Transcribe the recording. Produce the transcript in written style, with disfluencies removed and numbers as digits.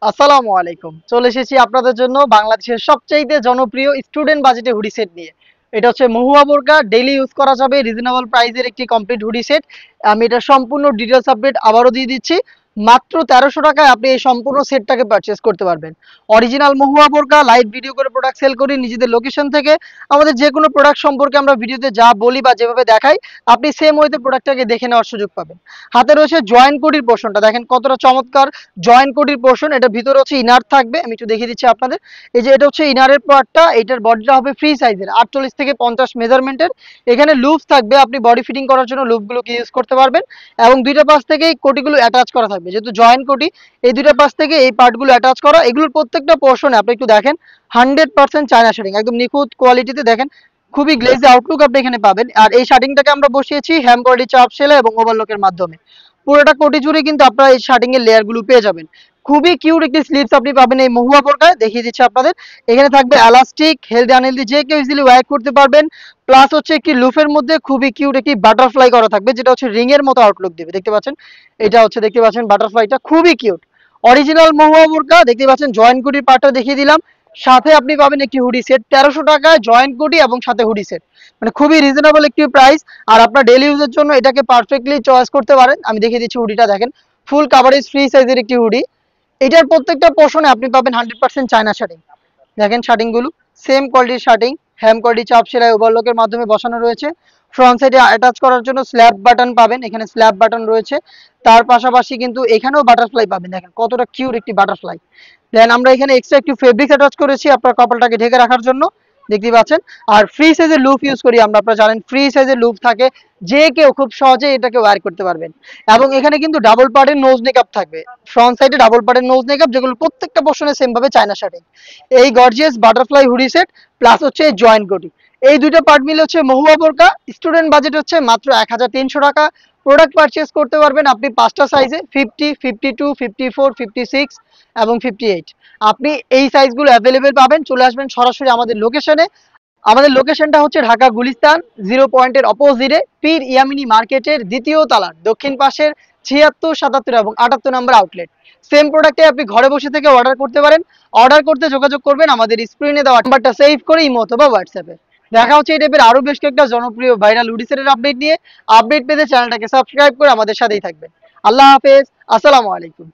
আসসালামু আলাইকুম। চলে এসেছি আপনাদের জন্য বাংলাদেশের সবচাইতে জনপ্রিয় স্টুডেন্ট বাজেটে হুডি সেট নিয়ে। এটা হচ্ছে মহুয়া বোরকা, ডেইলি ইউজ করা যাবে, রিজনেবল প্রাইসের একটি কমপ্লিট হুডি সেট। আমি এটা সম্পূর্ণ ডিটেলস আপডেট আবারও দিয়ে দিচ্ছি। মাত্র ১৩০০ টাকায় আপনি এই সম্পূর্ণ সেটটাকে পারচেজ করতে পারবেন। অরিজিনাল মহুয়া বোরকা, লাইভ ভিডিও করে প্রোডাক্ট সেল করি নিজেদের লোকেশন থেকে। আমাদের যে কোনো প্রোডাক্ট সম্পর্কে আমরা ভিডিওতে যা বলি বা যেভাবে দেখাই, আপনি সেম ওয়েতে প্রোডাক্টটাকে দেখে নেওয়ার সুযোগ পাবেন। হাতে রয়েছে জয়েন্ট কোটির পোর্শনটা, দেখেন কতটা চমৎকার জয়েন্ট কোটির পোর্শন। এটা ভিতরে হচ্ছে ইনার থাকবে, আমি একটু দেখিয়ে দিচ্ছি আপনাদের। এই যে এটা হচ্ছে ইনারের পার্টটা, এটার বডিটা হবে ফ্রি সাইজের 48 থেকে 50 মেজারমেন্টের। এখানে লুপস থাকবে, আপনি বডি ফিটিং করার জন্য লুপগুলোকে ইউজ করতে পারবেন। এবং দুইটা পাশ থেকে এই কোটিগুলো অ্যাটাচ করা থাকবে, যেহেতু জয়েন্ট কোটি, এই দুইটা পাশ থেকে এই পার্টগুলো অ্যাটাচ করা। এগুলোর প্রত্যেকটা পোর্শনে আপনি একটু দেখেন 100% চায়না শার্টিং, একদম নিখুঁত কোয়ালিটিতে। দেখেন খুবই গ্লেজি আউটলুক আপনি এখানে পাবেন। আর এই শার্টিংটাকে আমরা বসিয়েছি হ্যামকর্ডি চাপ সেলাই এবং ওভারলকের মাধ্যমে। পুরোটা কোটি জুড়ে কিন্তু আপনারা এই শার্টিং এর লেয়ার গুলো পেয়ে যাবেন। খুবই কিউট একটি স্লিভস আপনি পাবেন এই মহুয়া বোরকায়, দেখিয়ে দিচ্ছি আপনাদের। এখানে থাকবে এলাস্টিক, হেলদি আনহেলদি যে কেউ ইজিলি ওয়্যার করতে পারবেন। প্লাস হচ্ছে একটি লুফের মধ্যে খুবই কিউট একটি বাটারফ্লাই করা থাকবে, যেটা হচ্ছে রিং এর মতো আউটলুক দিবে। দেখতে পাচ্ছেন, এটা হচ্ছে দেখতে পাচ্ছেন বাটারফ্লাইটা খুবই কিউট। অরিজিনাল মহুয়া বোরকা, দেখতে পাচ্ছেন জয়েন্ট কোটির পার্টটা দেখিয়ে দিলাম। সাথে আপনি পাবেন একটি হুডি সেট ১৩০০ টাকায়, জয়েন্ট কোটি এবং সাথে হুডি সেট। মানে খুবই রিজনেবল একটি প্রাইস। আর আপনার ডেইলি ইউজের জন্য এটাকে পারফেক্টলি চয়েস করতে পারেন। আমি দেখিয়ে দিচ্ছি হুডিটা, দেখেন ফুল কাভারেজ ফ্রি সাইজের একটি হুডি। এটার প্রত্যেকটা পোর্শনে আপনি পাবেন 100% চায়না শার্টিং। দেখেন শার্টিং গুলো সেম কোয়ালিটির শার্টিং, হ্যাম কোয়ালিটি চাপ সেলাই ওভারলকের মাধ্যমে বসানো রয়েছে। ফ্রন্ট সাইডে অ্যাটাচ করার জন্য স্ল্যাব বাটন পাবেন, এখানে স্ল্যাব বাটন রয়েছে। তার পাশাপাশি কিন্তু এখানেও বাটারফ্লাই পাবেন, দেখেন কতটা কিউট একটি বাটারফ্লাই। দেন আমরা এখানে এক্সট্রা একটু ফেব্রিক অ্যাটাচ করেছি আপনার কপালটাকে ঢেকে রাখার জন্য, দেখতে পাচ্ছেন। আর ফ্রি সাইজের লুপ ইউজ করি আমরা, আপনারা জানেন ফ্রি সাইজের লুপ থাকে, যে কেউ খুব সহজে এটাকে ওয়্যার করতে পারবেন। এবং এখানে কিন্তু ডাবল পার্টের নোজ মেকআপ থাকবে, ফ্রন্ট সাইডে ডাবল পার্টের নোজ মেকআপ, যেগুলো প্রত্যেকটা পোর্শনে সেম ভাবে চায়না শার্টিং। এই gorgeous butterfly hoodie set plus হচ্ছে জয়েন্ট কোটি, এই দুইটা পার্ট মিলে হচ্ছে মহুয়া বোরকা। স্টুডেন্ট বাজেট হচ্ছে মাত্র ১৩০০ টাকা। প্রোডাক্ট পারচেজ করতে পারবেন আপনি পাঁচটা সাইজে, 50, 52, 54, 56 এবং 58। আপনি এই সাইজগুলো অ্যাভেলেবেল পাবেন। চলে আসবেন সরাসরি আমাদের লোকেশনে। আমাদের লোকেশনটা হচ্ছে ঢাকা গুলিস্তান 0 পয়েন্টের অপোজিটে, পীর ইয়ামিনী মার্কেটের দ্বিতীয় তলার দক্ষিণ পাশের ৭৬, ৭৭ এবং ৭৮ নম্বর আউটলেট। সেম প্রোডাক্টে আপনি ঘরে বসে থেকে অর্ডার করতে পারেন। অর্ডার করতে যোগাযোগ করবেন আমাদের স্ক্রিনে দেওয়া নাম্বারটা সেভ করে ইমো অথবা হোয়াটসঅ্যাপে। দেখা হচ্ছে এই টাইপের আরো বেশ কয়েকটা জনপ্রিয় ভাইরাল হুডিসেটের আপডেট নিয়ে। আপডেট পেতে চ্যানেলটাকে সাবস্ক্রাইব করে আমাদের সাথেই থাকবেন। আল্লাহ হাফেজ, আসসালামু আলাইকুম।